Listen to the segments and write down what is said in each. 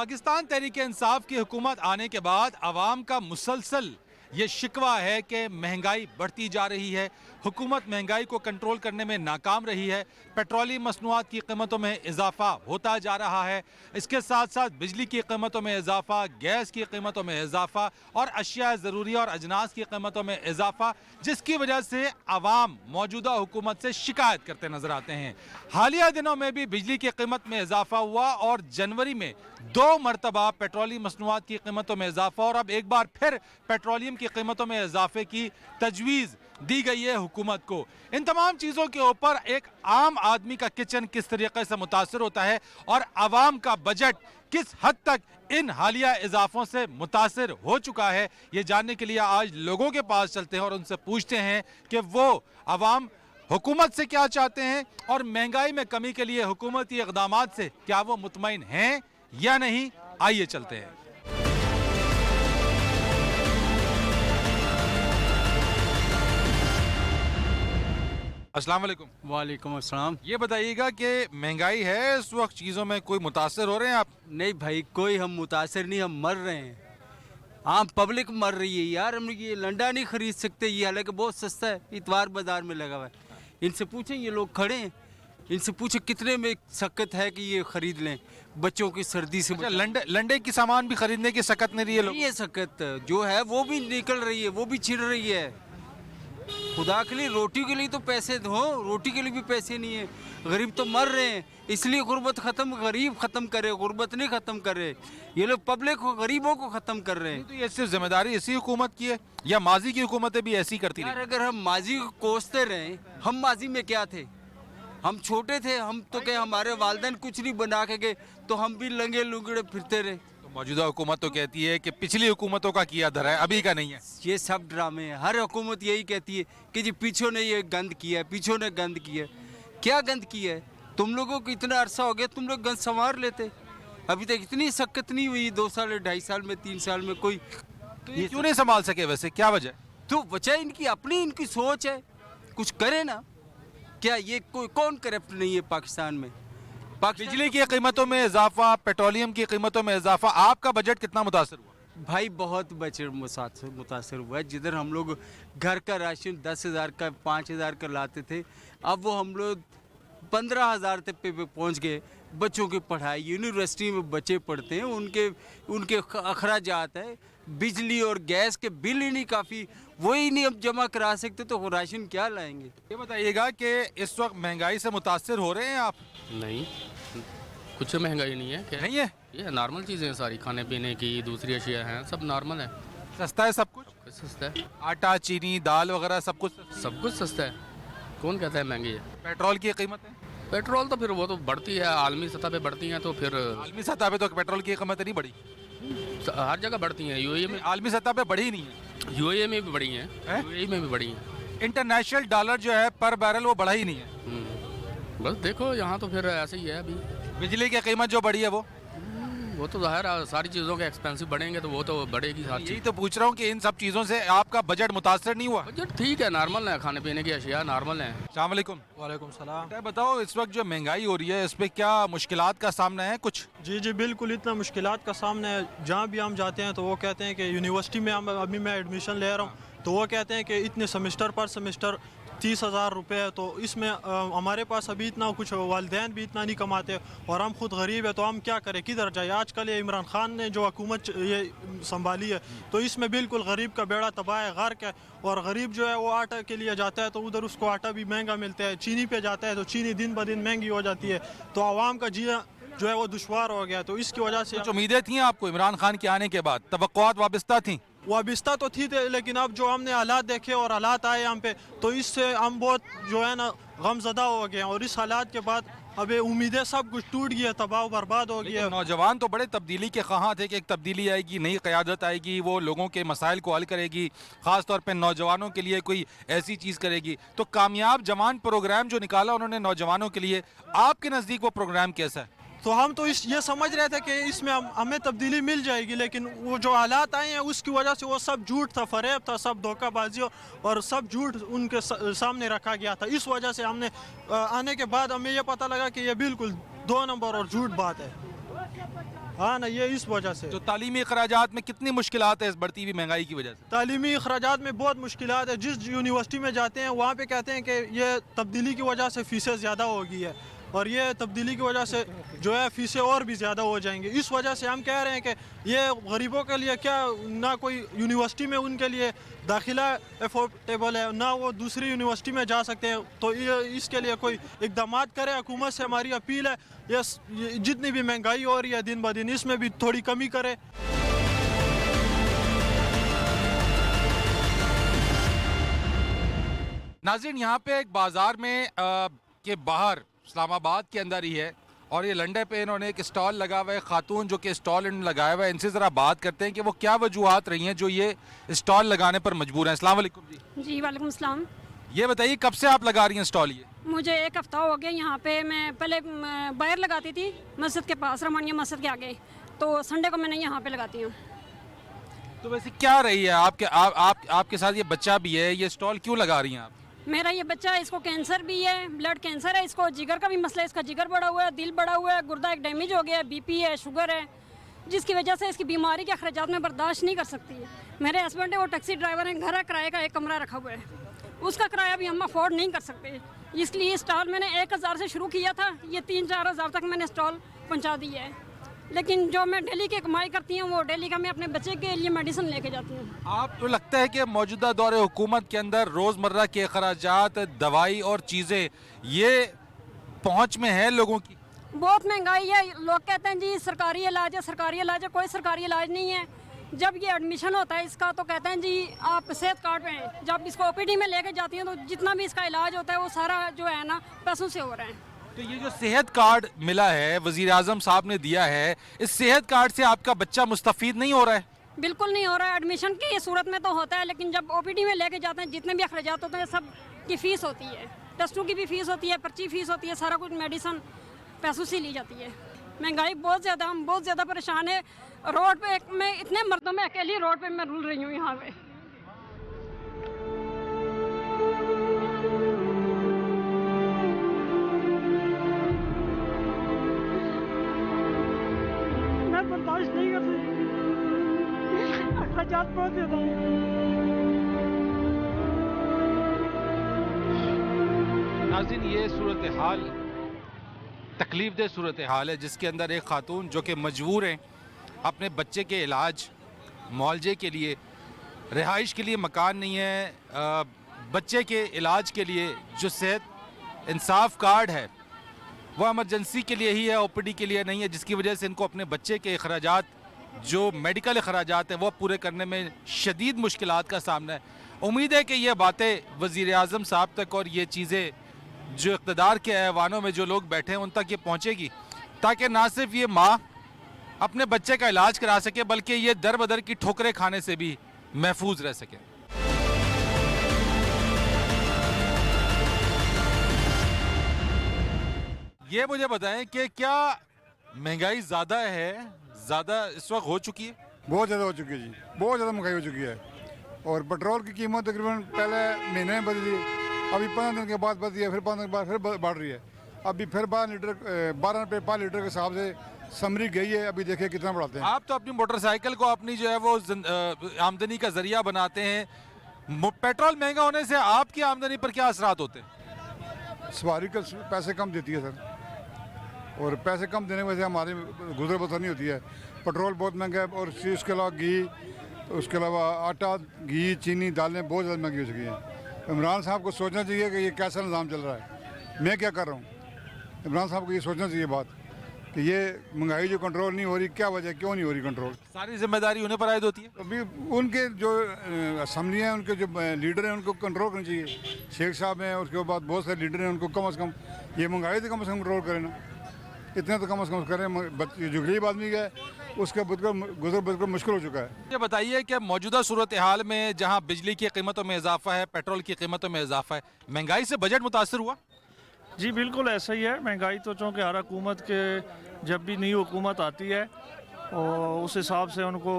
पाकिस्तान तहरीक-ए-इंसाफ की हुकूमत आने के बाद आवाम का मुसलसल ये शिकवा है कि महंगाई बढ़ती जा रही है। हुकूमत महंगाई को कंट्रोल करने में नाकाम रही है। पेट्रोलियम मसनूआत की कीमतों में इजाफा होता जा रहा है। इसके साथ साथ बिजली की कीमतों में इजाफा, गैस की कीमतों में इजाफा और अशिया ज़रूरी और अजनास की कीमतों में इजाफा, जिसकी वजह से आवाम मौजूदा हुकूमत से शिकायत करते नजर आते हैं। हालिया दिनों में भी बिजली की कीमत में इजाफा हुआ और जनवरी में 2 मरतबा पेट्रोलियम मसनूआत की कीमतों में इजाफा और अब एक बार फिर पेट्रोलियम की कीमतों में इजाफे की तजवीज़ दी गई है हुकूमत को। इन तमाम चीज़ों के ऊपर एक आम आदमी का किचन किस तरीके से मुतासर होता है और आवाम का बजट किस हद तक इन हालिया इजाफों से मुतासर हो चुका है, ये जानने के लिए आज लोगों के पास चलते हैं और उनसे पूछते हैं कि वो आवाम हुकूमत से क्या चाहते हैं और महंगाई में कमी के लिए हुकूमती इक़दामात से क्या वो मुतमईन हैं या नहीं। आइए चलते हैं। अस्सलाम वालेकुम। वालेकुम अस्सलाम। ये बताइएगा कि महंगाई है इस वक्त, चीज़ों में कोई मुतासर हो रहे हैं आप? नहीं भाई, कोई हम मुतासर नहीं, हम मर रहे हैं। आम पब्लिक मर रही है यार। हम ये लंडा नहीं खरीद सकते, ये हालांकि बहुत सस्ता है, इतवार बाजार में लगा हुआ है। इनसे पूछें, ये लोग खड़े हैं, इनसे पूछे कितने में सकत है कि ये खरीद लें बच्चों की सर्दी से। अच्छा, लंडे की सामान भी खरीदने की सकत नहीं रही है लोग? ये सकत जो है वो भी निकल रही है, वो भी छिड़ रही है। खुदा के लिए रोटी के लिए तो पैसे दो, रोटी के लिए भी पैसे नहीं है। गरीब तो मर रहे हैं, इसलिए गुर्बत ख़त्म, गरीब ख़त्म करे, गुर्बत नहीं ख़त्म करे। ये लोग पब्लिक को, गरीबों को ख़त्म कर रहे हैं। तो ये सिर्फ जिम्मेदारी इसी हुकूमत की है या माजी की हुकूमतें भी ऐसी करती यार रही? अगर हम माजी को कोसते रहे, हम माजी में क्या थे? हम छोटे थे, हम तो क्या, हमारे वालिदैन कुछ नहीं बना के गए तो हम भी लंगे लुंगड़े फिरते रहे। तो मौजूदा हुकूमत तो कहती है कि पिछली हुकूमतों का किया धरा है, अभी का नहीं है। ये सब ड्रामे हैं। हर हुकूमत यही कहती है कि जी पीछों ने ये गंद किया है, पीछों ने गंद किया है। क्या गंद किया है? तुम लोगों को इतना अरसा हो गया, तुम लोग गंद संवार लेते। अभी तक इतनी सक्कत नहीं हुई 2 साल, 2.5 साल में, 3 साल में कोई। तो ये क्यों नहीं संभाल सके वैसे, क्या वजह? तो वजह इनकी अपनी, इनकी सोच है। कुछ करे ना। क्या ये कोई कौन करप्ट नहीं है पाकिस्तान में? बिजली की कीमतों में इजाफा, पेट्रोलियम की कीमतों में इजाफा, आपका बजट कितना मुतासर हुआ? भाई बहुत बजट मुतासर हुआ है। जिधर हम लोग घर का राशन 10,000 का, 5,000 का लाते थे, अब वो हम लोग 15,000 तक पे पहुंच गए। बच्चों की पढ़ाई, यूनिवर्सिटी में बच्चे पढ़ते हैं, उनके अखराजात है, बिजली और गैस के बिल ही नहीं काफ़ी, वही नहीं अब जमा करा सकते तो राशन क्या लाएंगे? ये बताइएगा कि इस वक्त महंगाई से मुतासर हो रहे हैं आप? नहीं, कुछ महंगाई नहीं है। क्या नहीं है? ये नॉर्मल चीज़ें हैं सारी, खाने पीने की, दूसरी अशिया हैं, सब नॉर्मल है। सस्ता है सब कुछ? सस्ता है, आटा, चीनी, दाल वगैरह सब कुछ सस्ता है? सब कुछ सस्ता है। कौन कहता है महंगी है? पेट्रोल की कीमत है? पेट्रोल तो फिर वो तो बढ़ती है, आलमी सतह पे बढ़ती हैं, तो फिर आलमी सतह पे तो पेट्रोल की कीमत नहीं बढ़ी। हर जगह बढ़ती हैं। यूएई में, आलमी सतह पे बढ़ी नहीं है। यूएई में भी बढ़ी हैं, हैं? यूएई में भी बढ़ी हैं। इंटरनेशनल डॉलर जो है पर बैरल वो बढ़ा ही नहीं है। बस देखो यहाँ तो फिर ऐसे ही है अभी। बिजली की कीमत जो बढ़ी है वो तो ज़ाहिर है, सारी चीज़ों के एक्सपेंसिव बढ़ेंगे तो वो तो बढ़ेगी हर यही चीज़। तो पूछ रहा हूँ कि इन सब चीज़ों से आपका बजट मुतासर नहीं हुआ? बजट ठीक है, नॉर्मल है, खाने पीने की अशिया नॉर्मल है। अस्सलाम वालेकुम। वालेकुम सलाम। बेटा बताओ, इस वक्त जो महंगाई हो रही है इस पे क्या मुश्किलात का सामना है कुछ? जी जी बिल्कुल, इतना मुश्किलात का सामना है। जहाँ भी हम जाते हैं तो वो कहते हैं कि यूनिवर्सिटी में अभी मैं एडमिशन ले रहा हूँ, तो वो कहते हैं कि इतने सेमेस्टर पर सेमेस्टर 30,000 रुपये है। तो इसमें हमारे पास अभी इतना कुछ, वालिदैन भी इतना नहीं कमाते और हम खुद गरीब है, तो हम क्या करें, किधर जाए? आजकल ये इमरान खान ने जो हुकूमत ये संभाली है, तो इसमें बिल्कुल गरीब का बेड़ा तबाह है, गर्क है। और गरीब जो है वो आटा के लिए जाता है तो उधर उसको आटा भी महंगा मिलता है। चीनी पे जाता है तो चीनी दिन ब दिन महंगी हो जाती है, तो आवाम का जीना जो है वो दुश्वार हो गया। तो इसकी वजह से कुछ उम्मीदें थी आपको इमरान खान के आने के बाद, तवक्कुआत वाबस्ता थी? वाबस्ता तो थी, लेकिन अब जो हमने हालात देखे और हालात आए हम पे, तो इससे हम बहुत जो है ना गमज़दा हो गए हैं। और इस हालात के बाद अब उम्मीदें सब कुछ टूट गई है, तबाह बर्बाद हो गई है। नौजवान तो बड़े तब्दीली के ख्वाह थे कि एक तब्दीली आएगी, नई क़यादत आएगी, वो लोगों के मसाइल को हल करेगी, ख़ास तौर पे नौजवानों के लिए कोई ऐसी चीज़ करेगी। तो कामयाब जवान प्रोग्राम जो निकाला उन्होंने नौजवानों के लिए, आपके नज़दीक वो प्रोग्राम कैसा है? तो हम तो ये समझ रहे थे कि इसमें हमें तब्दीली मिल जाएगी, लेकिन वो जो हालात आए हैं उसकी वजह से वो सब झूठ था, फरेब था, सब धोखाबाजी और सब झूठ उनके सामने रखा गया था। इस वजह से हमने आने के बाद हमें ये पता लगा कि ये बिल्कुल 2 नंबर और झूठ बात है। हाँ ना, ये इस वजह से तो तालीमी अखराजात में कितनी मुश्किलात है इस बढ़ती हुई महंगाई की वजह से? तालीमी अखराजात में बहुत मुश्किलात है। जिस यूनिवर्सिटी में जाते हैं वहाँ पे कहते हैं कि ये तब्दीली की वजह से फ़ीसें ज़्यादा हो गई है, और ये तब्दीली की वजह से जो है फ़ीसें और भी ज़्यादा हो जाएंगी। इस वजह से हम कह रहे हैं कि ये गरीबों के लिए क्या, ना कोई यूनिवर्सिटी में उनके लिए दाखिला अफोर्डेबल है, ना वो दूसरी यूनिवर्सिटी में जा सकते हैं। तो ये इसके लिए कोई इकदाम करे। हुकूमत से हमारी अपील है, ये जितनी भी महंगाई हो रही है दिन ब दिन, इसमें भी थोड़ी कमी करे। नाज़रीन, यहाँ पे एक बाज़ार में के बाहर इस्लामाबाद के अंदर ही है, और ये लंडे पे इन्होंने एक स्टॉल लगा हुआ है। खातून जो कि स्टॉल इन्होंने लगाया हुआ है, इनसे ज़रा बात करते हैं कि वो क्या वजूहात रही हैं जो ये स्टॉल लगाने पर मजबूर हैं। अस्सलाम वालेकुम जी। जी वालेकुम सलाम। ये बताइए कब से आप लगा रही हैं स्टॉल ये? मुझे 1 हफ़्ता हो गया यहाँ पे। मैं पहले बाहर लगाती थी मस्जिद के पास, रमानिया मस्जिद के आगे, तो संडे को मैंने यहाँ पे लगाती हूँ। तो वैसे क्या रही है आपके साथ ये बच्चा भी है, ये स्टॉल क्यों लगा रही हैं आप? मेरा ये बच्चा, इसको कैंसर भी है, ब्लड कैंसर है, इसको जिगर का भी मसला है, इसका जिगर बढ़ा हुआ है, दिल बढ़ा हुआ है, गुर्दा एक डैमेज हो गया है, बीपी है, शुगर है, जिसकी वजह से इसकी बीमारी के अखराजात में बर्दाश्त नहीं कर सकती है। मेरे हस्बैंड है, वो टैक्सी ड्राइवर हैं, घर है, किराए का एक कमरा रखा हुआ है, उसका किराया भी हम अफोर्ड नहीं कर सकते। इसलिए स्टॉल मैंने 1000 से शुरू किया था, ये 3-4 हज़ार तक मैंने स्टॉल पहुँचा दी है। लेकिन जो मैं डेली की कमाई करती हूँ, वो डेली का मैं अपने बच्चे के लिए मेडिसिन लेके जाती हूँ। आपको लगता है कि मौजूदा दौर हुकूमत के अंदर रोज़मर्रा के अखराजात, दवाई और चीज़ें ये पहुँच में है लोगों की? बहुत महंगाई है। लोग कहते हैं जी सरकारी इलाज है, सरकारी इलाज है, कोई सरकारी इलाज नहीं है। जब ये एडमिशन होता है इसका, तो कहते हैं जी आप सेहत कार्ड में हैं। जब इसको ओपीडी में लेके जाती हैं, तो जितना भी इसका इलाज होता है वो सारा जो है ना पैसों से हो रहा है। तो ये जो सेहत कार्ड मिला है, वज़ीर आज़म साहब ने दिया है, इस सेहत कार्ड से आपका बच्चा मुस्तफ़ीद नहीं हो रहा है? बिल्कुल नहीं हो रहा है। एडमिशन की सूरत में तो होता है, लेकिन जब ओपीडी में लेके जाते हैं, जितने भी अखराजात होते हैं सब की फ़ीस होती है, टेस्टों की भी फ़ीस होती है, पर्ची फ़ीस होती है, सारा कुछ मेडिसिन पैसों से ली जाती है। महंगाई बहुत ज़्यादा, हम बहुत ज़्यादा परेशान है। रोड पे मैं इतने मर्दों में अकेली रोड पे मैं रुल रही हूँ यहाँ पे। मैं बर्दाश्त नहीं कर सकती, अखराजात बहुत ज़्यादा है। नाज़रीन, ये सूरत हाल तकलीफ दह सूरत हाल है, जिसके अंदर एक खातून जो कि मजबूर हैं अपने बच्चे के इलाज मुआवजे के लिए, रिहाइश के लिए मकान नहीं है, बच्चे के इलाज के लिए जो सेहत इंसाफ कार्ड है वो एमरजेंसी के लिए ही है, ओपीडी के लिए नहीं है, जिसकी वजह से इनको अपने बच्चे के अखराजात, जो मेडिकल अखराजात हैं, वो पूरे करने में शदीद मुश्किलात का सामना है। उम्मीद है कि ये बातें वज़ीर आज़म साहब तक और ये चीज़ें जो इक़्तिदार के ऐवानों में जो लोग बैठे हैं उन तक ये पहुँचेगी, ताकि ना सिर्फ ये माँ अपने बच्चे का इलाज करा सके, बल्कि ये दर बदर की ठोकरें खाने से भी महफूज रह सके। ये मुझे बताएं कि क्या महंगाई ज़्यादा है, ज़्यादा इस वक्त हो चुकी है? बहुत ज़्यादा हो चुकी है जी, बहुत ज़्यादा महंगाई हो चुकी है। और पेट्रोल की कीमत तकरीबन पहले महीने में बदली, अभी 15 दिन के बाद बदली है, फिर 15 दिन के बाद फिर बढ़ रही है। अभी फिर 12 रुपये 5 लीटर के हिसाब से समरी गई है। अभी देखिए कितना बढ़ाते हैं। आप तो अपनी मोटरसाइकिल को अपनी जो है वो आमदनी का जरिया बनाते हैं। पेट्रोल महंगा होने से आपकी आमदनी पर क्या असरात होते हैं? सवारी का पैसे कम देती है सर, और पैसे कम देने की वजह से हमारी गुजर बसर नहीं होती है। पेट्रोल बहुत महंगा है, और उसके अलावा घी, उसके अलावा आटा, घी, चीनी, दालें बहुत ज़्यादा महंगी हो चुकी हैं। इमरान साहब को सोचना चाहिए कि ये कैसा निज़ाम चल रहा है, मैं क्या कर रहा हूँ। इमरान साहब को ये सोचना चाहिए बात कि ये महंगाई जो कंट्रोल नहीं हो रही, क्या वजह, क्यों नहीं हो रही कंट्रोल। सारी जिम्मेदारी उन्हें पर आयद होती है। अभी उनके जो असम्बली हैं, उनके जो लीडर हैं, उनको कंट्रोल करनी चाहिए। शेख साहब हैं, उसके बाद बहुत सारे लीडर हैं, उनको कम से कम ये महंगाई तो कम से कम कंट्रोल करें ना, इतना तो कम से कम करें। जो गरीब आदमी है उसका गुजर बिल्कुल मुश्किल हो चुका है। ये बताइए कि मौजूदा सूरत हाल में जहाँ बिजली की कीमतों में इजाफा है, पेट्रोल की कीमतों में इजाफा है, महंगाई से बजट मुतासर हुआ? जी बिल्कुल ऐसा ही है। महंगाई तो चूँकि हर हुकूमत के जब भी नई हुकूमत आती है और उस हिसाब से उनको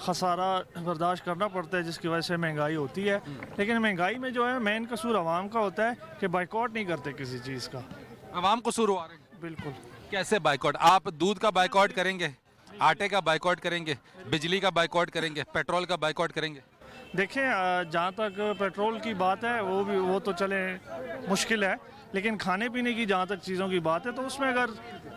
खसारा बर्दाश्त करना पड़ता है, जिसकी वजह से महंगाई होती है। लेकिन महंगाई में जो है मेन कसूर आवाम का होता है कि बाइकआउट नहीं करते किसी चीज़ का। आवाम कसूरवार है। बिल्कुल। कैसे बाइकआउट? आप दूध का बाइकआउट करेंगे, आटे का बाइकआउट करेंगे, बिजली का बाइकआउट करेंगे, पेट्रोल का बाइकआउट करेंगे? देखें जहाँ तक पेट्रोल की बात है वो तो चले मुश्किल है, लेकिन खाने पीने की जहाँ तक चीज़ों की बात है तो उसमें अगर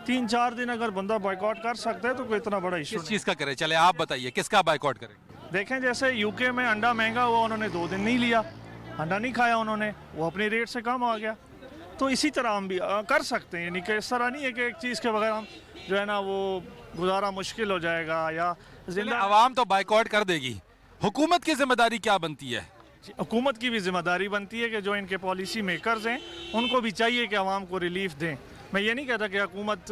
3-4 दिन अगर बंदा बाइकआउट कर सकता है तो कोई इतना बड़ा इशू किस चीज़ का करें? चले आप बताइए, किसका बाइकआउट करें? देखें जैसे यूके में अंडा महंगा हुआ, उन्होंने 2 दिन नहीं लिया, अंडा नहीं खाया उन्होंने, वो अपनी रेट से कम आ गया। तो इसी तरह हम भी कर सकते हैं, यानी कि इस तरह नहीं है कि एक चीज़ के बगैर हम जो है ना वो गुजारा मुश्किल हो जाएगा या जिंदा। आवाम तो बाइकआउट कर देगी, हुकूमत की जिम्मेदारी क्या बनती है? हुकूमत की भी जिम्मेदारी बनती है कि जो इनके पॉलिसी मेकर्स हैं उनको भी चाहिए कि आवाम को रिलीफ दें। मैं ये नहीं कहता कि हुकूमत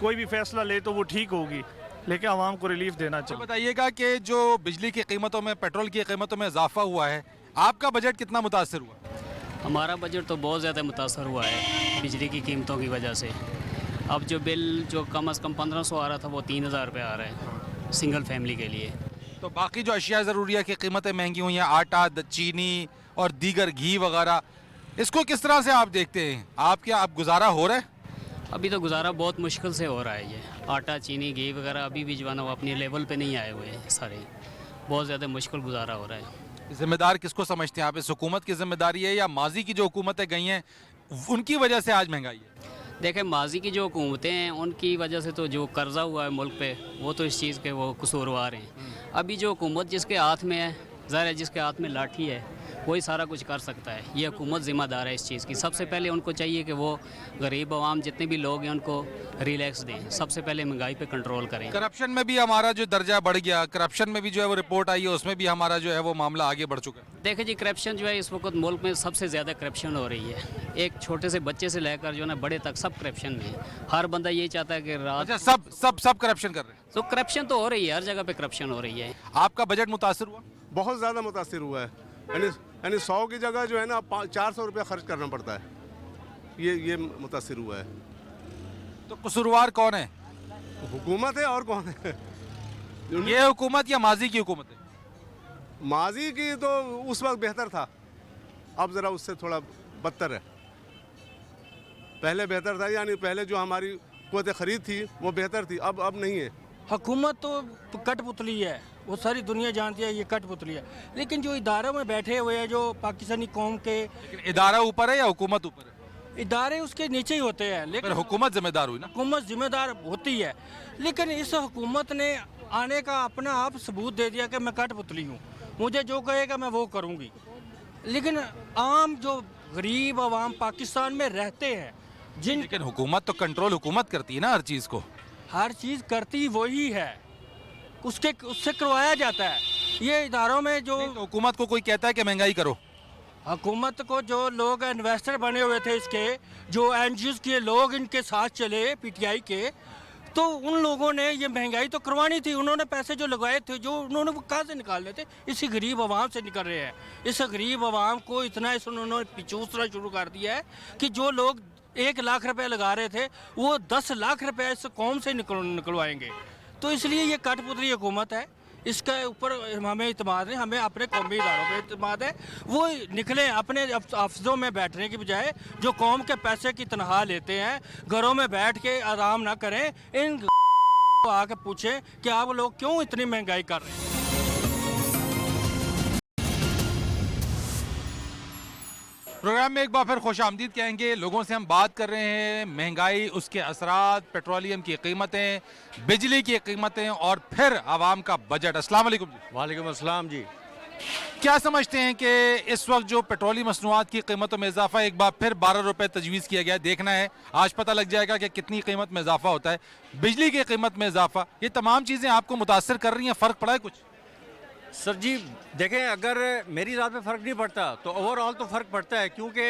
कोई भी फैसला ले तो वो ठीक होगी, लेकिन आवाम को रिलीफ देना चाहिए। बताइएगा कि जो बिजली की कीमतों में, पेट्रोल की कीमतों में इजाफा हुआ है, आपका बजट कितना मुतासर हुआ? हमारा बजट तो बहुत ज़्यादा मुतासर हुआ है बिजली की कीमतों की वजह से। अब जो बिल जो कम से कम 1500 आ रहा था वो 3000 रुपये आ रहा है सिंगल फैमिली के लिए। तो बाकी जो अशिया ज़रूरिया की कीमतें महंगी हुई हैं, आटा, चीनी और दीगर घी वगैरह, इसको किस तरह से आप देखते हैं? आप गुजारा हो रहा है? अभी तो गुजारा बहुत मुश्किल से हो रहा है। ये आटा, चीनी, घी वगैरह अभी भी जो है ना वो अपनी लेवल पे नहीं आए हुए हैं सारे, बहुत ज़्यादा मुश्किल गुजारा हो रहा है। जिम्मेदार किसको समझते हैं आप? इस हुकूमत की जिम्मेदारी है या माजी की जो हुकूमतें गई हैं उनकी वजह से आज महंगाई है? देखें माजी की जो हुकूमतें हैं उनकी वजह से तो जो कर्जा हुआ है मुल्क पे वो तो इस चीज़ के वो कसूरवार हैं। अभी जो हुकूमत जिसके हाथ में है, ज़ाहिर है जिसके हाथ में लाठी है वही सारा कुछ कर सकता है। ये हुकूमत ज़िम्मेदार है इस चीज़ की। सबसे पहले उनको चाहिए कि वो गरीब आवाम जितने भी लोग हैं उनको रिलैक्स दें, सबसे पहले महंगाई पे कंट्रोल करें। करप्शन में भी हमारा जो दर्जा बढ़ गया, करप्शन में भी जो है वो रिपोर्ट आई है, उसमें भी हमारा जो है वो मामला आगे बढ़ चुका है। देखिए जी, करप्शन जो है इस वक्त मुल्क में सबसे ज़्यादा करप्शन हो रही है। एक छोटे से बच्चे से लेकर जो है ना बड़े तक सब करप्शन में है। हर बंदा ये चाहता है कि रात अच्छा, सब करप्शन कर रहे हैं। तो करप्शन तो हो रही है, हर जगह पे करप्शन हो रही है। आपका बजट मुतासर हुआ? बहुत ज़्यादा मुतासिर हुआ है। यानी 100 की जगह जो है ना 400 रुपया खर्च करना पड़ता है। ये मुतासिर हुआ है। तो कसूरवार कौन है? हुकूमत है और कौन है? ये हुकूमत या माजी की हुकूमत है? माजी की तो उस वक्त बेहतर था, अब ज़रा उससे थोड़ा बदतर है। पहले बेहतर था, यानी पहले जो हमारी क़ुव्वत ख़रीद थी वो बेहतर थी, अब नहीं है। हुकूमत तो कठपुतली है, वो सारी दुनिया जानती है ये कठपुतली है। लेकिन जो इदारों में बैठे हुए हैं जो पाकिस्तानी कौम के, लेकिन इदारा ऊपर है या हुकूमत ऊपर है? इदारे उसके नीचे ही होते हैं, लेकिन हुकूमत जिम्मेदार हुई ना। हुकूमत जिम्मेदार होती है, लेकिन इस हुकूमत ने आने का अपना आप सबूत दे दिया कि मैं कठपुतली हूँ, मुझे जो कहेगा मैं वो करूँगी। लेकिन आम जो गरीब आवाम पाकिस्तान में रहते हैं लेकिन हुकूमत तो कंट्रोल हुकूमत करती है ना हर चीज़ को। हर चीज़ करती वही है, उससे करवाया जाता है। ये इदारों में जो तो हुकूमत को कोई कहता है कि महंगाई करो, हुकूमत को जो लोग इन्वेस्टर बने हुए थे इसके, जो एनजीओ के लोग इनके साथ चले पीटीआई के, तो उन लोगों ने ये महंगाई तो करवानी थी। उन्होंने पैसे जो लगाए थे जो उन्होंने वो कहाँ से निकालने थे? इसी गरीब आवाम से निकल रहे हैं। इस गरीब आवाम को इतना उन्होंने पिचूसना शुरू कर दिया है कि जो लोग 1 लाख रुपए लगा रहे थे वो 10 लाख रुपए इस कौम से निकलवाएंगे। तो इसलिए ये कठपुतली हुकूमत है, इसके ऊपर हमें इत्मीनान है, हमें अपने कौमी इदारों पर इत्मीनान है। वो निकले अपने अफसों में बैठने की बजाय जो कौम के पैसे की तनख्वाह लेते हैं, घरों में बैठ के आराम ना करें, इन आके पूछें कि आप लोग क्यों इतनी महंगाई कर रहे हैं। प्रोग्राम में एक बार फिर खुश आमदीद कहेंगे। लोगों से हम बात कर रहे हैं महंगाई, उसके असरात, पेट्रोलियम की कीमतें, बिजली की कीमतें और फिर आवाम का बजट। अस्सलाम वालेकुम जी। वालेकुम अस्सलाम जी। क्या समझते हैं कि इस वक्त जो पेट्रोलियम मसनूआत की कीमतों में इजाफा एक बार फिर 12 रुपये तजवीज़ किया गया है, देखना है आज पता लग जाएगा कि कितनी कीमत में इजाफा होता है। बिजली की कीमत में इजाफा, ये तमाम चीज़ें आपको मुतासर कर रही हैं, फ़र्क पड़ा है कुछ? सर जी देखें, अगर मेरी रात में फ़र्क नहीं पड़ता तो ओवरऑल तो फ़र्क पड़ता है, क्योंकि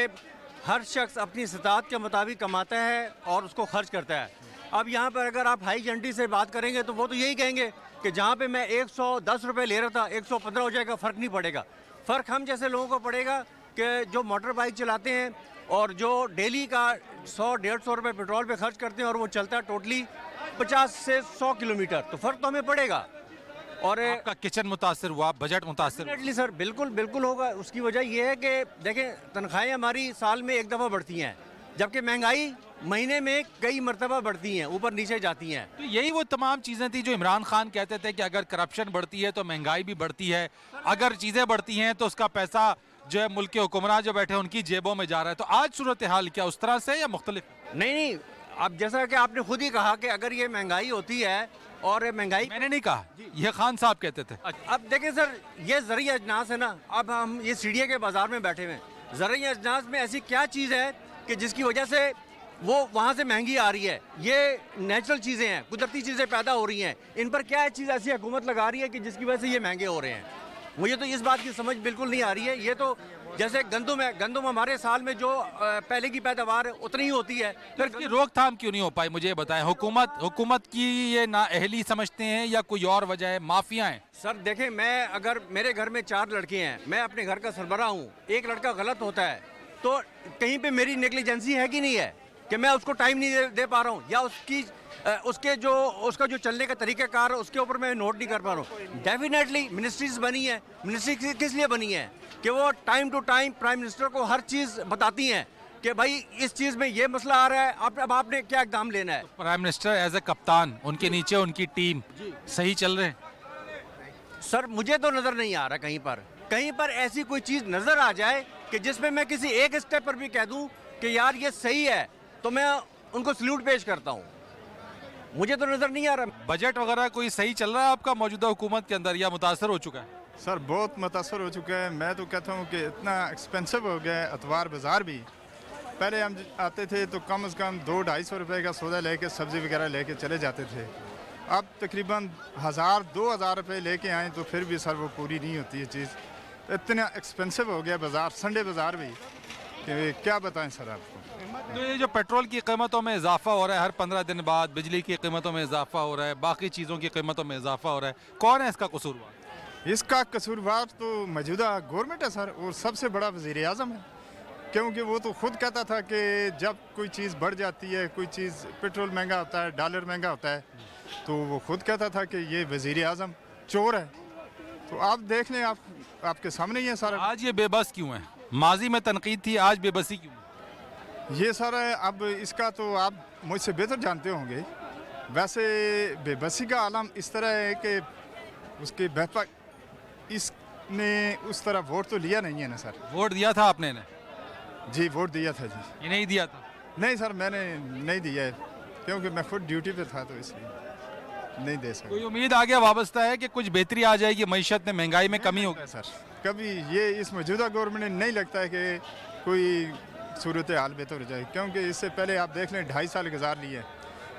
हर शख्स अपनी इस्तात के मुताबिक कमाता है और उसको खर्च करता है। अब यहाँ पर अगर आप हाई एजेंटी से बात करेंगे तो वो तो यही कहेंगे कि जहाँ पे मैं 110 रुपये ले रहा था 115 हो जाएगा, फ़र्क नहीं पड़ेगा। फ़र्क हम जैसे लोगों को पड़ेगा कि जो मोटर बाइक चलाते हैं और जो डेली का 100-150 रुपये पेट्रोल पे खर्च करते हैं और वो चलता है टोटली 50 से 100 किलोमीटर, तो फ़र्क तो हमें पड़ेगा। और आपका किचन मुतासर हुआ, बजट मुतासर? डेफिनेटली सर, बिल्कुल बिल्कुल होगा। उसकी वजह यह है कि देखें तनख्वाहें हमारी साल में एक दफ़ा बढ़ती हैं, जबकि महंगाई महीने में कई मरतबा बढ़ती हैं, ऊपर नीचे जाती हैं। तो यही वो तमाम चीज़ें थी जो इमरान खान कहते थे कि अगर करप्शन बढ़ती है तो महंगाई भी बढ़ती है, अगर चीज़ें बढ़ती हैं तो उसका पैसा जो है मुल्क के हुक्मरान जो बैठे हैं उनकी जेबों में जा रहा है। तो आज सूरत हाल क्या उस तरह से या मुख्तलिफ? नहीं, अब जैसा कि आपने खुद ही कहा कि अगर ये महंगाई होती है और महंगाई, मैंने नहीं कहा, ये खान साहब कहते थे। अब देखें सर, ये ज़रूरी अजनास है ना, अब हम ये सीढ़ियों के बाजार में बैठे हुए हैं, ज़रूरी अजनास में ऐसी क्या चीज़ है कि जिसकी वजह से वो वहाँ से महंगी आ रही है? ये नेचुरल चीज़ें हैं, कुदरती चीज़ें पैदा हो रही हैं, इन पर क्या चीज़ ऐसी हुकूमत लगा रही है कि जिसकी वजह से ये महंगे हो रहे हैं? मुझे तो इस बात की समझ बिल्कुल नहीं आ रही है। ये तो जैसे गंदम है, गंदम हमारे साल में जो पहले की पैदावार है उतनी ही होती है, फिर इसकी रोकथाम क्यों नहीं हो पाई? मुझे ये बताएं, हुकूमत की ये नाअहली समझते हैं या कोई और वजह है, माफिया है? सर देखें, मैं अगर मेरे घर में 4 लड़के हैं, मैं अपने घर का सरबराह हूँ, एक लड़का गलत होता है तो कहीं पे मेरी नेग्लिजेंसी है कि नहीं है कि मैं उसको टाइम नहीं दे पा रहा हूँ, या उसका जो चलने का तरीक़ाकार है उसके ऊपर मैं नोट नहीं कर पा रहा हूँ। डेफिनेटली मिनिस्ट्रीज बनी है, मिनिस्ट्री किस लिए बनी है कि वो time to time prime minister को हर चीज़ बताती हैं कि भाई इस चीज़ में ये मसला आ रहा है, अब आपने क्या इक़दाम लेना है। प्राइम मिनिस्टर एज ए कप्तान, उनके नीचे उनकी टीम सही चल रहे हैं? सर मुझे तो नज़र नहीं आ रहा कहीं पर ऐसी कोई चीज़ नज़र आ जाए कि जिसमें मैं किसी एक स्टेप पर भी कह दूं कि यार ये सही है, तो मैं उनको सल्यूट पेश करता हूं। मुझे तो नज़र नहीं आ रहा। बजट वगैरह कोई सही चल रहा है आपका मौजूदा हुकूमत के अंदर या मुतासर हो चुका है? सर बहुत मुतासर हो चुका है। मैं तो कहता हूँ कि इतना एक्सपेंसिव हो गया है अतवार बाज़ार भी। पहले हम आते थे तो कम से कम 200-250 रुपये का सौदा लेके सब्ज़ी वगैरह लेके चले जाते थे। अब तकरीबन 1000-2000 रुपये लेके आएँ तो फिर भी सर वो पूरी नहीं होती है चीज़। इतना एक्सपेंसिव हो गया बाज़ार, संडे बाज़ार भी, कि क्या बताएं सर आपको। तो ये जो पेट्रोल की कीमतों में इजाफा हो रहा है, हर 15 दिन बाद बिजली की कीमतों में इजाफा हो रहा है, बाकी चीज़ों की कीमतों में इजाफा हो रहा है, कौन है इसका कसूरवार? इसका कसूरवार तो मौजूदा गवर्नमेंट है सर, और सबसे बड़ा वज़ीर आज़म है, क्योंकि वो तो खुद कहता था कि जब कोई चीज़ बढ़ जाती है, कोई चीज़ पेट्रोल महंगा होता है, डॉलर महंगा होता है, तो वो खुद कहता था कि ये वज़ीर आज़म चोर है। तो आप देख लें, आपके सामने ही है सारा। आज ये बेबस क्यों है? माजी में तनकीद थी, आज बेबसी क्यों? ये सारा अब इसका तो आप मुझसे बेहतर जानते होंगे। वैसे बेबसी का आलम इस तरह है कि उसके बेहतर इसने उस तरह वोट तो लिया नहीं है ना सर। वोट दिया था आपने ने? जी वोट दिया था जी। ये नहीं दिया था? नहीं सर, मैंने नहीं दिया है, क्योंकि मैं खुद ड्यूटी पे था, तो इसलिए नहीं दे सकता। कोई उम्मीद आगे वाबस्ता है कि कुछ बेहतरी आ जाएगी, मईशत में महंगाई में कमी होगी? सर कभी ये इस मौजूदा गवर्नमेंट ने नहीं लगता है कि कोई सूरत हाल बेहतर हो जाए, क्योंकि इससे पहले आप देख लें 2.5 साल गुजार लिए।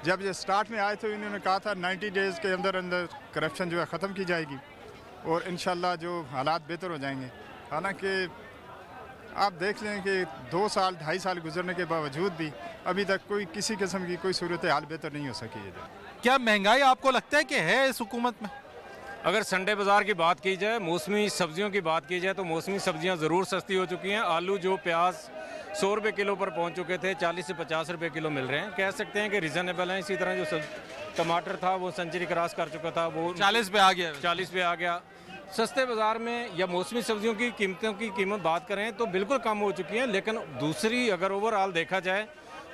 जब ये स्टार्ट में आए थे इन्होंने कहा था 90 डेज़ के अंदर अंदर करप्शन जो है ख़त्म की जाएगी और इंशाल्लाह जो हालात बेहतर हो जाएंगे। हालांकि आप देख लें कि 2 साल 2.5 साल गुजरने के बावजूद भी अभी तक कोई किसी किस्म की कोई सूरत हाल बेहतर नहीं हो सकी है। क्या महंगाई आपको लगता है कि है इस हुकूमत में? अगर संडे बाज़ार की बात की जाए, मौसमी सब्जियों की बात की जाए, तो मौसमी सब्जियां ज़रूर सस्ती हो चुकी हैं। आलू जो प्याज 100 रुपये किलो पर पहुंच चुके थे, 40 से 50 रुपये किलो मिल रहे हैं। कह सकते हैं कि रीज़नेबल हैं। इसी तरह जो टमाटर था वो सेंचुरी क्रॉस कर चुका था, वो 40 पे आ गया। 40 पे आ गया। सस्ते बाज़ार में या मौसमी सब्जियों की कीमतों की कीमत बात करें तो बिल्कुल कम हो चुकी हैं। लेकिन दूसरी अगर ओवरऑल देखा जाए,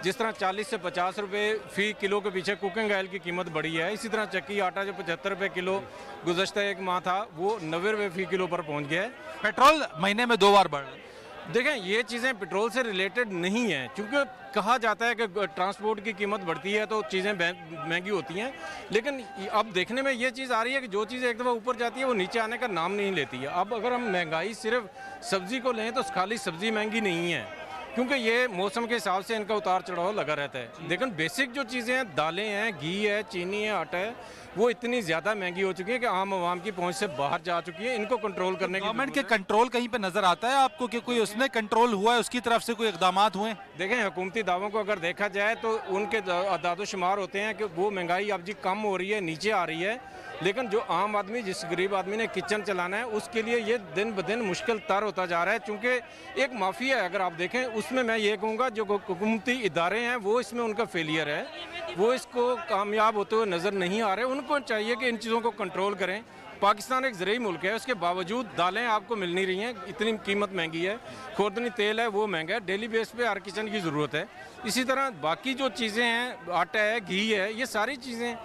जिस तरह 40 से 50 रुपये फ़ी किलो के पीछे कुकिंग ऑयल की कीमत बढ़ी है, इसी तरह चक्की आटा जो 75 रुपये किलो गुज़श्ता एक माह था वो 90 रुपये फ़ी किलो पर पहुंच गया है। पेट्रोल महीने में 2 बार बढ़ रहा है। देखें, ये चीज़ें पेट्रोल से रिलेटेड नहीं हैं, क्योंकि कहा जाता है कि ट्रांसपोर्ट की कीमत बढ़ती है तो चीज़ें महंगी होती हैं। लेकिन अब देखने में ये चीज़ आ रही है कि जो चीज़ एक दफ़ा ऊपर जाती है वो नीचे आने का नाम नहीं लेती है। अब अगर हम महंगाई सिर्फ सब्ज़ी को लें तो खाली सब्ज़ी महंगी नहीं है, क्योंकि ये मौसम के हिसाब से इनका उतार चढ़ाव लगा रहता है। लेकिन बेसिक जो चीज़ें हैं, दालें हैं, घी है, चीनी है, आटा है, वो इतनी ज़्यादा महंगी हो चुकी है कि आम आवाम की पहुंच से बाहर जा चुकी है। इनको कंट्रोल करने की गवर्नमेंट के कंट्रोल कहीं पे नजर आता है आपको कि कोई उसने कंट्रोल हुआ है, उसकी तरफ से कोई इकदाम हुए? देखें, हुकूमती दावों को अगर देखा जाए तो उनके अदाद शुमार होते हैं कि वो महंगाई अब जी कम हो रही है, नीचे आ रही है, लेकिन जो आम आदमी, जिस गरीब आदमी ने किचन चलाना है, उसके लिए ये दिन ब दिन मुश्किल तर होता जा रहा है। चूँकि एक माफिया है, अगर आप देखें उसमें मैं ये कहूँगा जो हुकूमती इदारे हैं वो इसमें उनका फेलियर है, वो इसको कामयाब होते हुए नज़र नहीं आ रहे। उनको चाहिए कि इन चीज़ों को कंट्रोल करें। पाकिस्तान एक ज़रूरी मुल्क है, उसके बावजूद दालें आपको मिल नहीं रही हैं, इतनी कीमत महंगी है, खुर्दनी तेल है वो महंगा है, डेली बेस पे हर किचन की ज़रूरत है। इसी तरह बाकी जो चीज़ें हैं, आटा है, घी है, ये सारी चीज़ें,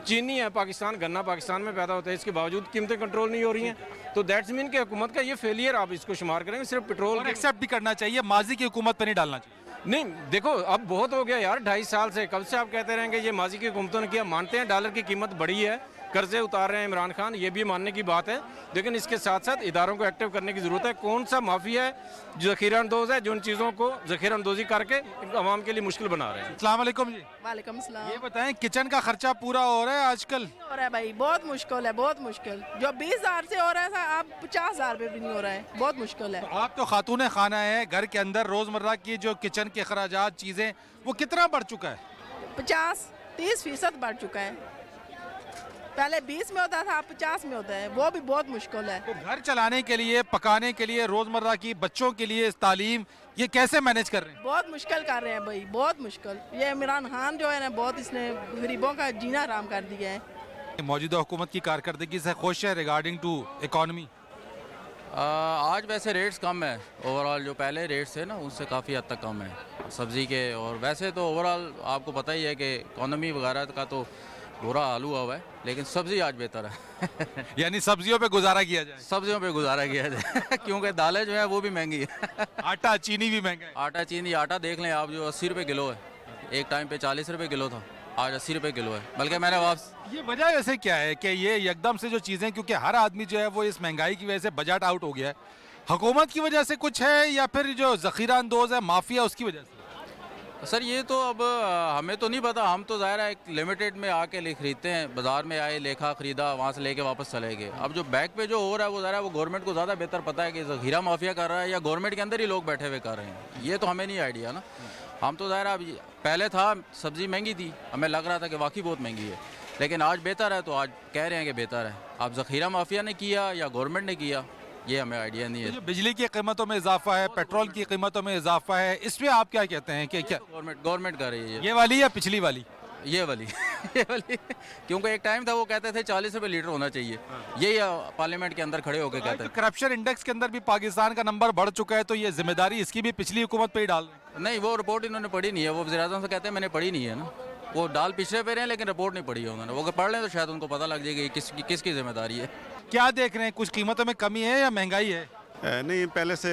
चीनी है, पाकिस्तान गन्ना पाकिस्तान में पैदा होता है, इसके बावजूद कीमतें कंट्रोल नहीं हो रही हैं। तो दैट्स मीन कि हुकूमत का ये फेलियर आप इसको शुमार करेंगे। सिर्फ पेट्रोल एक्सेप्ट भी करना चाहिए, माजी की हुकूमत पर नहीं डालना चाहिए। नहीं, देखो अब बहुत हो गया यार, 2.5 साल से, कब से आप कहते रहेंगे ये माजी की हुकूमतों ने किया। मानते हैं डॉलर की कीमत बढ़ी है, कर्जे उतार रहे हैं इमरान खान, ये भी मानने की बात है, लेकिन इसके साथ साथ इदारों को एक्टिव करने की ज़रूरत है। कौन सा माफिया है जो ज़ख़ीरा अंदोज़ है, जो उन चीज़ों को ज़ख़ीरा अंदोज़ी करके आवाम के लिए मुश्किल बना रहे हैं। अस्सलाम वालेकुम जी। वालेकुम सलाम। ये बताएं, किचन का खर्चा पूरा हो रहा है आजकल? हो रहा है भाई, बहुत मुश्किल है, बहुत मुश्किल। जो 20,000 से हो रहा है अब 50,000 पे भी नहीं हो रहा है, बहुत मुश्किल है। आप तो खातून खाना है, घर के अंदर रोज़मर्रा की जो किचन के खराजात चीज़ें, वो कितना बढ़ चुका है? 50-30% बढ़ चुका है। पहले 20 में होता था, अब 50 में होता है, वो भी बहुत मुश्किल है। तो घर चलाने के लिए, पकाने के लिए, रोज़मर्रा की बच्चों के लिए तालीम, ये कैसे मैनेज कर रहे हैं? बहुत मुश्किल कर रहे हैं भाई, बहुत मुश्किल। ये इमरान खान जो है ना, बहुत इसने गरीबों का जीना हराम कर दिया है। मौजूदा हुकूमत की कारकर्दगी से खुश है रिगार्डिंग टू इकॉनमी? आज वैसे रेट्स कम है, ओवरऑल जो पहले रेट्स थे ना उससे काफ़ी हद तक कम है सब्ज़ी के। और वैसे तो ओवरऑल आपको पता ही है कि इकॉनमी वगैरह का तो बुरा हाल हुआ है, लेकिन सब्ज़ी आज बेहतर है। यानी सब्जियों पे गुजारा किया जाए? सब्जियों पे गुजारा किया जाए क्योंकि दालें जो है वो भी महंगी है आटा चीनी भी महंगा है। आटा चीनी, आटा देख लें आप, जो 80 रुपये किलो है, एक टाइम पे 40 रुपये किलो था, आज 80 रुपये किलो है। बल्कि मैंने वापस, ये वजह वैसे क्या है कि ये एकदम से जो चीज़ें, क्योंकि हर आदमी जो है वो इस महंगाई की वजह से बजट आउट हो गया है, हुकूमत की वजह से कुछ है या फिर जो ज़ख़ीरा अंदोज़ है माफिया उसकी वजह से? सर ये तो अब हमें तो नहीं पता, हम तो ज़ाहिर है एक लिमिटेड में आके ले खरीदते हैं, बाज़ार में आए, लेखा ख़रीदा, वहाँ से लेके वापस चले गए। अब जो बैक पे जो हो रहा है वो ज़ाहिर है वो गवर्नमेंट को ज़्यादा बेहतर पता है कि ज़ख़ीरा माफिया कर रहा है या गवर्नमेंट के अंदर ही लोग बैठे हुए कर रहे हैं, ये तो हमें नहीं आइडिया ना। हम तो ज़ाहिर अब पहले था सब्ज़ी महंगी थी, हमें लग रहा था कि वाकई बहुत महंगी है, लेकिन आज बेहतर है, तो आज कह रहे हैं कि बेहतर है। अब ज़ख़ीरा माफिया ने किया या गवर्नमेंट ने किया, ये हमें आइडिया नहीं है। जो बिजली की कीमतों में इजाफा है, पेट्रोल की कीमतों में इजाफा है, इसमें आप क्या कहते हैं कि क्या गवर्नमेंट कर रही है? ये वाली या पिछली वाली? ये वाली ये वाली, क्योंकि एक टाइम था वो कहते थे 40 रुपये लीटर होना चाहिए, यही पार्लियामेंट के अंदर खड़े होकर कहते हैं। करप्शन इंडेक्स के अंदर भी पाकिस्तान का नंबर बढ़ चुका है, तो ये जिम्मेदारी इसकी भी पिछली हुकूमत पे ही डाल रहे हैं? नहीं, वो रिपोर्ट इन्होंने पढ़ी नहीं है, वो वज़ीर-ए-आज़म से कहते हैं मैंने पढ़ी नहीं है ना, वो डाल पिछले पे रहे हैं लेकिन रिपोर्ट नहीं पढ़ी है उन्होंने। वो अगर पढ़ लें तो शायद उनको पता लग जाएगी किसकी जिम्मेदारी है। क्या देख रहे हैं, कुछ कीमतों में कमी है या महंगाई है? नहीं, पहले से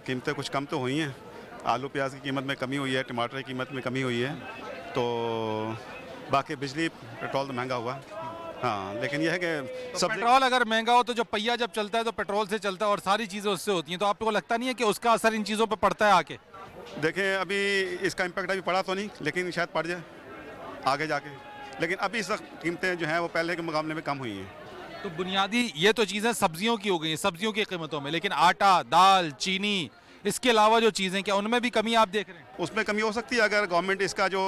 कीमतें कुछ कम तो हुई हैं, आलू प्याज की कीमत में कमी हुई है, टमाटर की कीमत में कमी हुई है, तो बाकी बिजली पेट्रोल तो महंगा हुआ। हाँ, लेकिन यह है कि तो पेट्रोल अगर महंगा हो तो जो पहिया जब चलता है तो पेट्रोल से चलता है और सारी चीज़ें उससे होती हैं, तो आपको लगता नहीं है कि उसका असर इन चीज़ों पर पड़ता है आके? देखें, अभी इसका इम्पैक्ट अभी पड़ा तो नहीं, लेकिन शायद पड़ जाए आगे जाके। लेकिन अभी इस वक्त कीमतें जो हैं वो पहले के मुकाबले में कम हुई हैं। तो बुनियादी ये तो चीज़ें सब्जियों की हो गई, सब्जियों की कीमतों में, लेकिन आटा, दाल, चीनी, इसके अलावा जो चीज़ें, क्या उनमें भी कमी आप देख रहे हैं? उसमें कमी हो सकती है अगर गवर्नमेंट इसका जो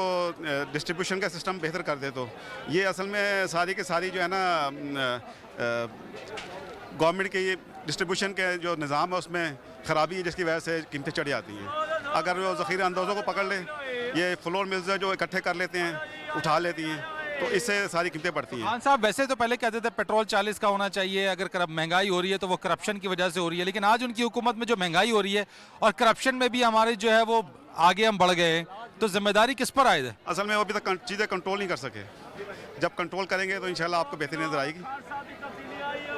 डिस्ट्रीब्यूशन का सिस्टम बेहतर कर दे तो। ये असल में सारी की सारी जो है ना गवर्नमेंट के ये डिस्ट्रीब्यूशन के जो निज़ाम है उसमें ख़राबी है, जिसकी वजह से कीमतें चढ़ जाती हैं। अगर वो ज़ख़ीरा अंदाज़ों को पकड़ ले, ये फ्लोर मिल्स जो इकट्ठे कर लेते हैं, उठा लेती हैं, तो इससे सारी कीमतें बढ़ती हैं। खान साहब, वैसे तो पहले कहते थे पेट्रोल 40 का होना चाहिए, अगर महंगाई हो रही है तो वो करप्शन की वजह से हो रही है, लेकिन आज उनकी हुकूमत में जो महंगाई हो रही है और करप्शन में भी हमारे जो है वो आगे हम बढ़ गए हैं, तो जिम्मेदारी किस पर आयद है? असल में वो अभी तक चीज़ें कंट्रोल नहीं कर सके, जब कंट्रोल करेंगे तो इंशाल्लाह आपको बेहतरी नज़र आएगी।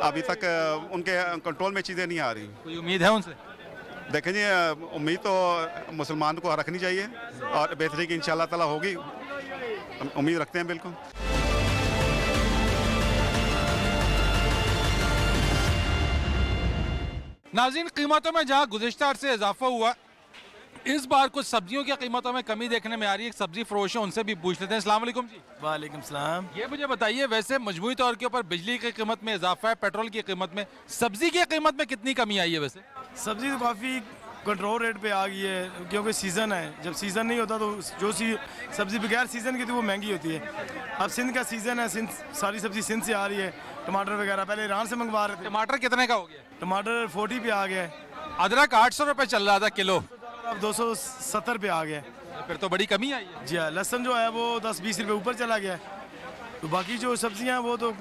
अभी तक उनके कंट्रोल में चीज़ें नहीं आ रही। कोई उम्मीद है उनसे? देखें जी, उम्मीद तो मुसलमान को रखनी चाहिए और बेहतरी की इंशाल्लाह ताला होगी, उम्मीद रखते हैं बिल्कुल। नाज़रीन, कीमतों में जहाँ गुज़िश्ता अरसे इजाफा हुआ, इस बार कुछ सब्जियों की कीमतों में कमी देखने में आ रही है। एक सब्जी फरोश है, उनसे भी पूछ लेते हैं। अस्सलाम वालेकुम जी। वालेकुम सलाम। ये मुझे बताइए, वैसे मजमूई तौर के ऊपर बिजली की कीमत में इजाफा है, पेट्रोल की कीमत में, सब्जी की कीमत में कितनी कमी आई है? वैसे सब्जी तो काफ़ी कंट्रोल रेट पे आ गई है, क्योंकि सीज़न है। जब सीज़न नहीं होता तो जो सब्ज़ी बगैर सीज़न की थी वो महंगी होती है। अब सिंध का सीज़न है, सिंध सारी सब्ज़ी सिंध से आ रही है, टमाटर वगैरह पहले ईरान से मंगवा रहे थे। टमाटर कितने का हो गया? टमाटर 40 पे आ गया है। अदरक 800 रुपये चल रहा था किलो, अब 270 पे आ गया है। फिर तो बड़ी कमी आई है। जी हाँ, लहसुन जो है वो 10-20 रुपये ऊपर चला गया है। तो बाकी जो सब्जियां हैं वो तो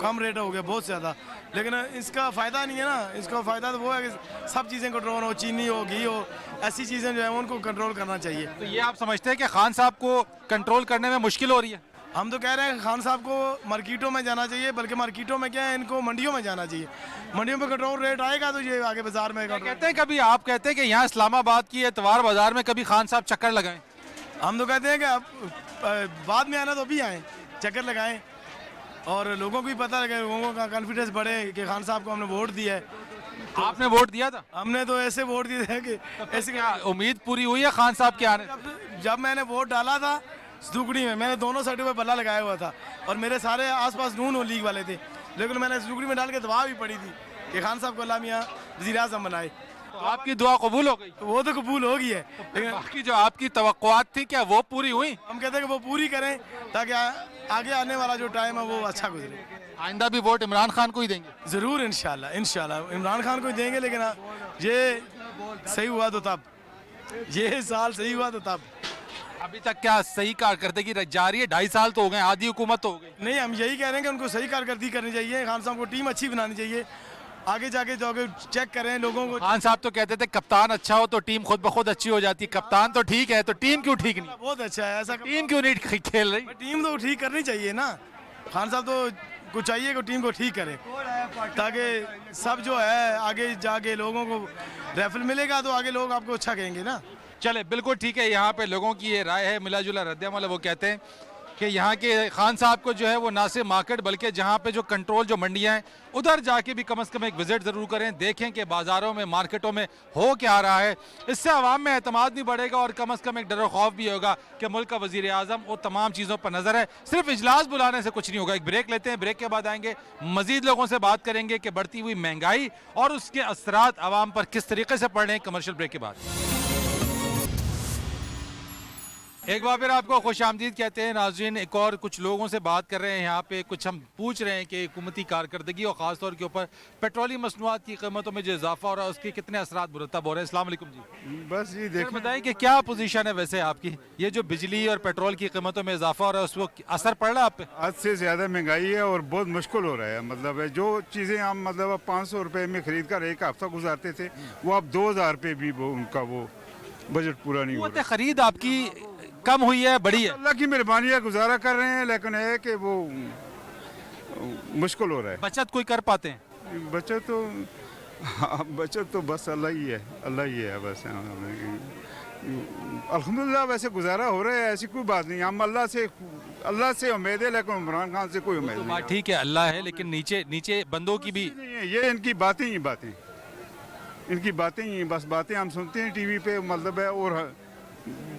कम रेट हो गया बहुत ज़्यादा, लेकिन इसका फ़ायदा नहीं है ना। इसका फ़ायदा तो वो है कि सब चीज़ें कंट्रोल हो, चीनी हो, घी हो, ऐसी चीज़ें जो है उनको कंट्रोल करना चाहिए। तो ये आप समझते हैं कि खान साहब को कंट्रोल करने में मुश्किल हो रही है? हम तो कह रहे हैं खान साहब को मार्केटों में जाना चाहिए, बल्कि मार्केटों में क्या है, इनको मंडियों में जाना चाहिए। मंडियों में कंट्रोल रेट आएगा तो ये आगे बाजार में कहते हैं कभी आप कहते हैं कि यहाँ इस्लामाबाद की एतवार बाजार में कभी खान साहब चक्कर लगाएं। हम तो कहते हैं कि अब बाद में आना तो अभी आएँ, चक्कर लगाएं और लोगों को भी पता लगे, लोगों का कॉन्फिडेंस बढ़े कि खान साहब को हमने वोट दिया है। आपने वोट दिया था? हमने तो ऐसे वोट दिए थे कि ऐसे क्या उम्मीद पूरी हुई है खान साहब के आने? जब मैंने वोट डाला था सुगड़ी में, मैंने दोनों साइडों पे बल्ला लगाया हुआ था और मेरे सारे आसपास नून लीग वाले थे, लेकिन मैंने सुगड़ी में डाल के दवा भी पड़ी थी कि खान साहब को अल्लाह मियां वज़ीर आज़म बनाए। तो आपकी दुआ कबूल हो गई? वो तो कबूल हो गई है, लेकिन बाकी जो आपकी तवक्कुआत थी क्या वो पूरी हुई? हम कहते हैं कि वो पूरी करें ताकि आगे आने वाला जो टाइम है वो अच्छा गुजरे। आइंदा भी वोट इमरान खान को ही देंगे? ज़रूर, इंशाल्लाह इंशाल्लाह इमरान खान को ही देंगे, लेकिन ये सही हुआ तो तब, ये साल सही हुआ तो तब। अभी तक क्या सही कारकर्दगी जा रही है? 2.5 साल तो हो गए, आधी हुकूमत तो हो गई। नहीं, हम यही कह रहे हैं कि उनको सही कारकर्दगी करनी चाहिए, खान साहब को टीम अच्छी बनानी चाहिए, आगे जाके जाके चेक करें लोगों को। खान साहब तो कहते थे कप्तान अच्छा हो तो टीम खुद ब खुद अच्छी हो जाती है। कप्तान तो ठीक है तो टीम क्यों ठीक नहीं? बहुत अच्छा है, ऐसा टीम क्यों नहीं खेल रही? टीम तो ठीक करनी चाहिए ना। खान साहब तो कुछ चाहिए कि टीम को ठीक करे, ताकि सब जो है आगे जाके लोगों को रेफल मिलेगा तो आगे लोग आपको अच्छा कहेंगे ना। चले, बिल्कुल ठीक है। यहाँ पे लोगों की ये राय है, मिला जुला रद्द-ए-अमल है। वो कहते हैं कि यहाँ के खान साहब को जो है वो ना सिर्फ मार्केट बल्कि जहाँ पे जो कंट्रोल जो मंडियाँ हैं उधर जाके भी कम से कम एक विजिट ज़रूर करें, देखें कि बाज़ारों में मार्केटों में हो क्या रहा है। इससे आवाम में एतमाद भी बढ़ेगा और कम से कम एक डर खौफ भी होगा कि मुल्क का वज़ीर आज़म वो तमाम चीज़ों पर नज़र है। सिर्फ इजलास बुलाने से कुछ नहीं होगा। एक ब्रेक लेते हैं, ब्रेक के बाद आएंगे, मज़ीद लोगों से बात करेंगे कि बढ़ती हुई महंगाई और उसके असरात आवाम पर किस तरीके से पड़ रहे हैं। कमर्शियल ब्रेक के बाद एक बार फिर आपको खुश आमदीद कहते हैं नाज़रीन। एक और कुछ लोगों से बात कर रहे हैं यहाँ पे, कुछ हम पूछ रहे हैं कि हुकूमती कारकर्दगी और ख़ास तौर के ऊपर पेट्रोलियम मसनूआत की कीमतों में जो इजाफा हो रहा है उसके कितने असरात मुरतब हो रहे हैं। अस्सलाम वालेकुम जी। बस ये देखिए, बताएं कि क्या पोजीशन है वैसे आपकी, ये जो बिजली और पेट्रोल की कीमतों में इजाफा हो रहा है उसको असर पड़ रहा है आप पे? आज से ज़्यादा महंगाई है और बहुत मुश्किल हो रहा है। मतलब है जो चीज़ें हम मतलब 500 रुपये में ख़रीद कर एक हफ्ता गुजारते थे वो अब 2000 रुपये भी वो उनका वो बजट पूरा नहीं हो रहा। खरीद आपकी कम हुई है, बड़ी है? अल्लाह की मेहरबानी है, गुजारा कर रहे हैं, लेकिन है कि वो मुश्किल हो रहा है। बचत कोई कर पाते हैं? बचत तो हाँ, बचत तो बस अल्लाह ही है, अल्लाह ही है बस। अल्हम्दुलिल्लाह वैसे गुजारा हो रहा है, ऐसी कोई बात नहीं। हम अल्लाह से उम्मीद है, लेकिन इमरान खान से कोई उम्मीद नहीं। ठीक है, अल्लाह है, लेकिन नीचे नीचे बंदों की भी ये इनकी बातें ही बातें, इनकी बातें ही बस बातें हम सुनते हैं टीवी पे, मतलब है। और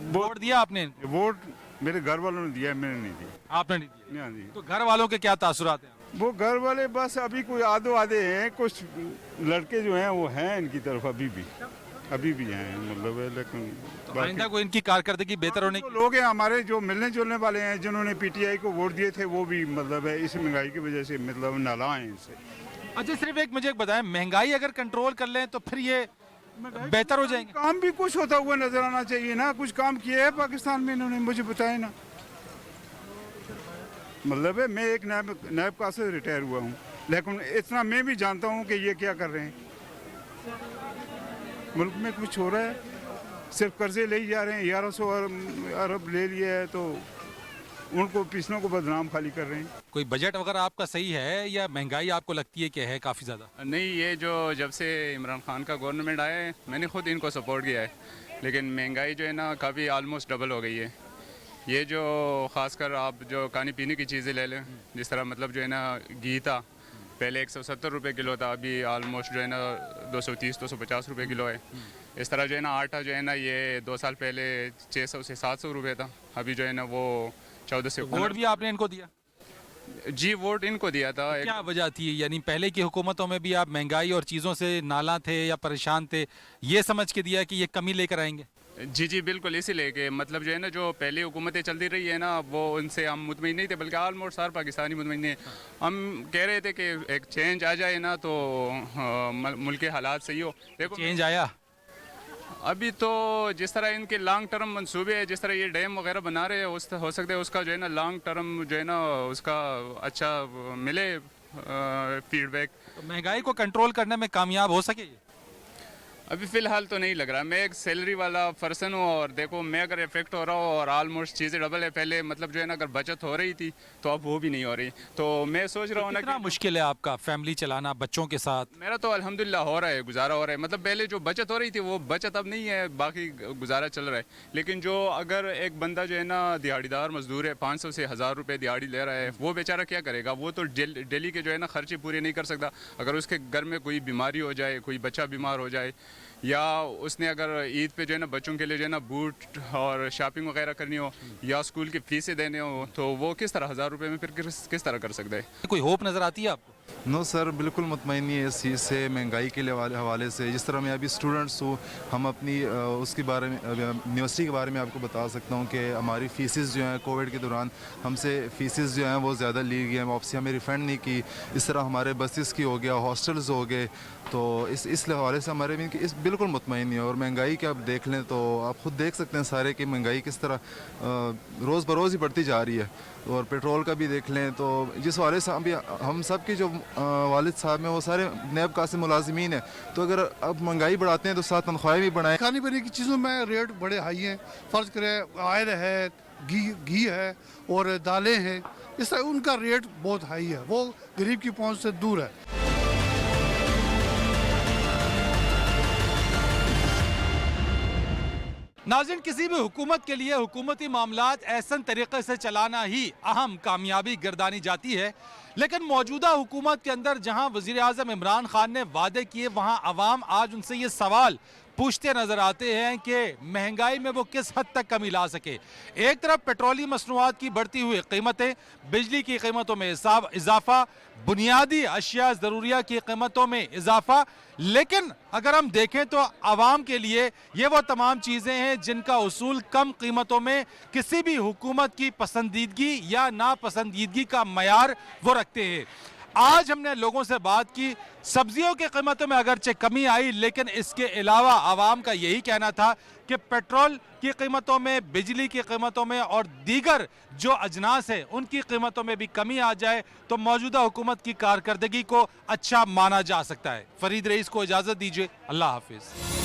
वोट दिया आपने? वोट मेरे घर वालों ने दिया है, मैंने नहीं दिया। आपने नहीं दिया? हाँ जी। तो घर वालों के क्या तासुरात हैं? वो घर वाले बस अभी कोई आधे हैं, कुछ लड़के जो हैं वो हैं इनकी तरफ अभी भी हैं, मतलब है। लेकिन तो आइंदा को इनकी कारकर्दगी बेहतर होने की लोग हैं हमारे जो मिलने जुलने वाले हैं, जिन्होंने पीटीआई को वोट दिए थे, वो भी मतलब है इस महंगाई की वजह से मतलब नाला हैं इनसे। अच्छा, सिर्फ एक मुझे बताएं, महंगाई अगर कंट्रोल कर लें तो फिर ये बेहतर हो जाएंगे? काम भी कुछ होता हुआ नजर आना चाहिए ना। कुछ काम किया है पाकिस्तान में इन्होंने, मुझे बताए ना। मतलब है मैं एक नायब कासिद रिटायर हुआ हूँ, लेकिन इतना मैं भी जानता हूँ कि ये क्या कर रहे हैं। मुल्क में कुछ हो रहा है, सिर्फ कर्जे ले ही जा रहे हैं। 1100 अरब ले लिया है तो उनको पिछलों को बदनाम खाली कर रहे हैं। कोई बजट वगैरह आपका सही है या महंगाई आपको लगती है कि है काफ़ी ज़्यादा? नहीं, ये जो जब से इमरान खान का गवर्नमेंट आया है, मैंने खुद इनको सपोर्ट किया है, लेकिन महंगाई जो है ना काफ़ी आलमोस्ट डबल हो गई है। ये जो ख़ासकर आप जो खाने पीने की चीज़ें ले लें, जिस तरह मतलब जो है ना घी था पहले 170 रुपये किलो था, अभी आलमोस्ट जो है ना 230-250 रुपये किलो है। इस तरह जो है ना आटा जो है ना ये 2 साल पहले 600 से 700 रुपये था, अभी जो है ना वो 14 से। वोट भी आपने इनको दिया? जी वोट इनको दिया था। क्या वजह थी, यानी पहले की हुकूमतों में भी आप महंगाई और चीज़ों से नाला थे या परेशान थे, ये समझ के दिया कि ये कमी लेकर आएंगे? जी बिल्कुल, इसीलिए कि मतलब जो है ना, जो पहले हुकूमतें चलती रही है ना, वो उनसे हम मुतमईन नहीं थे, बल्कि ऑलमोस्ट सारे पाकिस्तानी मुतमईन हैं। हम कह रहे थे कि एक चेंज आ जाए ना, तो मुल्क के हालात सही हो। देखो चेंज आया अभी तो, जिस तरह इनके लॉन्ग टर्म मंसूबे हैं, जिस तरह ये डैम वगैरह बना रहे हैं, हो सकता है उसका जो है ना लॉन्ग टर्म जो है ना उसका अच्छा मिले फीडबैक। तो महंगाई को कंट्रोल करने में कामयाब हो सके? अभी फ़िलहाल तो नहीं लग रहा। मैं एक सैलरी वाला पर्सन हूँ, और देखो मैं अगर इफेक्ट हो रहा हूँ और ऑलमोस्ट चीज़ें डबल है। पहले मतलब जो है ना अगर बचत हो रही थी तो अब वो भी नहीं हो रही। तो मैं सोच रहा हूँ ना कितना मुश्किल है आपका फैमिली चलाना बच्चों के साथ? मेरा तो अल्हम्दुलिल्लाह हो रहा है, गुजारा हो रहा है। मतलब पहले जो बचत हो रही थी वो बचत अब नहीं है, बाकी गुजारा चल रहा है। लेकिन जो अगर एक बंदा जो है ना दिहाड़ीदार मजदूर है, 500 से 1000 रुपये दिहाड़ी ले रहा है, वो बेचारा क्या करेगा? वो तो डेली के जो है ना खर्चे पूरे नहीं कर सकता। अगर उसके घर में कोई बीमारी हो जाए, कोई बच्चा बीमार हो जाए, या उसने अगर ईद पे जो है ना बच्चों के लिए जो है ना बूट और शॉपिंग वगैरह करनी हो, या स्कूल की फीसें देने हो, तो वो किस तरह 1000 रुपये में फिर किस तरह कर सकता है? कोई होप नज़र आती है आपको? नो सर, बिल्कुल मुतमईन नहीं है इस चीज़ से, महंगाई के हवाले से। जिस तरह मैं अभी स्टूडेंट्स हूँ, हम अपनी उसके बारे में, यूनिवर्सिटी के बारे में आपको बता सकता हूँ कि हमारी फ़ीसेस जो हैं कोविड के दौरान हमसे फ़ीसेस जो हैं वो ज़्यादा ली गई हैं, वापसी हमें रिफ़ंड नहीं की। इस तरह हमारे बसेस की हो गया, हॉस्टल्स हो गए। तो इस हवाले से हमारे भी इस बिल्कुल मुतमईन नहीं है। और महंगाई के आप देख लें तो आप ख़ुद देख सकते हैं सारे कि महंगाई किस तरह रोज़ बरोज़ ही बढ़ती जा रही है। और पेट्रोल का भी देख लें तो जिस हवाले से हम सब के जो वालिद साहब हैं वो सारे नैब का से मुलाजिमीन हैं, तो अगर अब महंगाई बढ़ाते हैं तो साथ तनख्वाहें भी बढ़ाएं। खाने पीने की चीज़ों में रेट बड़े हाई हैं। फ़र्ज़ करें आयल है, घी है और दालें हैं, इस तरह उनका रेट बहुत हाई है, वो गरीब की पहुंच से दूर है। नाज़रीन, किसी भी हुकूमत के लिए हुकूमती मामलात ऐसा तरीक़े से चलाना ही अहम कामयाबी गर्दानी जाती है। लेकिन मौजूदा हुकूमत के अंदर जहां वज़ीर आज़म इमरान खान ने वादे किए, वहां अवाम आज उनसे ये सवाल पूछते नजर आते हैं कि महंगाई में वो किस हद तक कमी ला सके। एक तरफ पेट्रोलियम मसनूआत की बढ़ती हुई कीमतें, बिजली की कीमतों में इजाफा, बुनियादी अशिया ज़रूरिया की कीमतों में इजाफा। लेकिन अगर हम देखें तो आवाम के लिए ये वो तमाम चीज़ें हैं जिनका उसूल कम कीमतों में किसी भी हुकूमत की पसंदीदगी या नापसंदीदगी का मयार वो रखते हैं। आज हमने लोगों से बात की, सब्जियों की कीमतों में अगरचे कमी आई, लेकिन इसके अलावा आवाम का यही कहना था कि पेट्रोल की कीमतों में, बिजली की कीमतों में और दीगर जो अजनास है उनकी कीमतों में भी कमी आ जाए तो मौजूदा हुकूमत की कारकर्दगी को अच्छा माना जा सकता है। फरीद रईस को इजाज़त दीजिए, अल्लाह हाफिज़।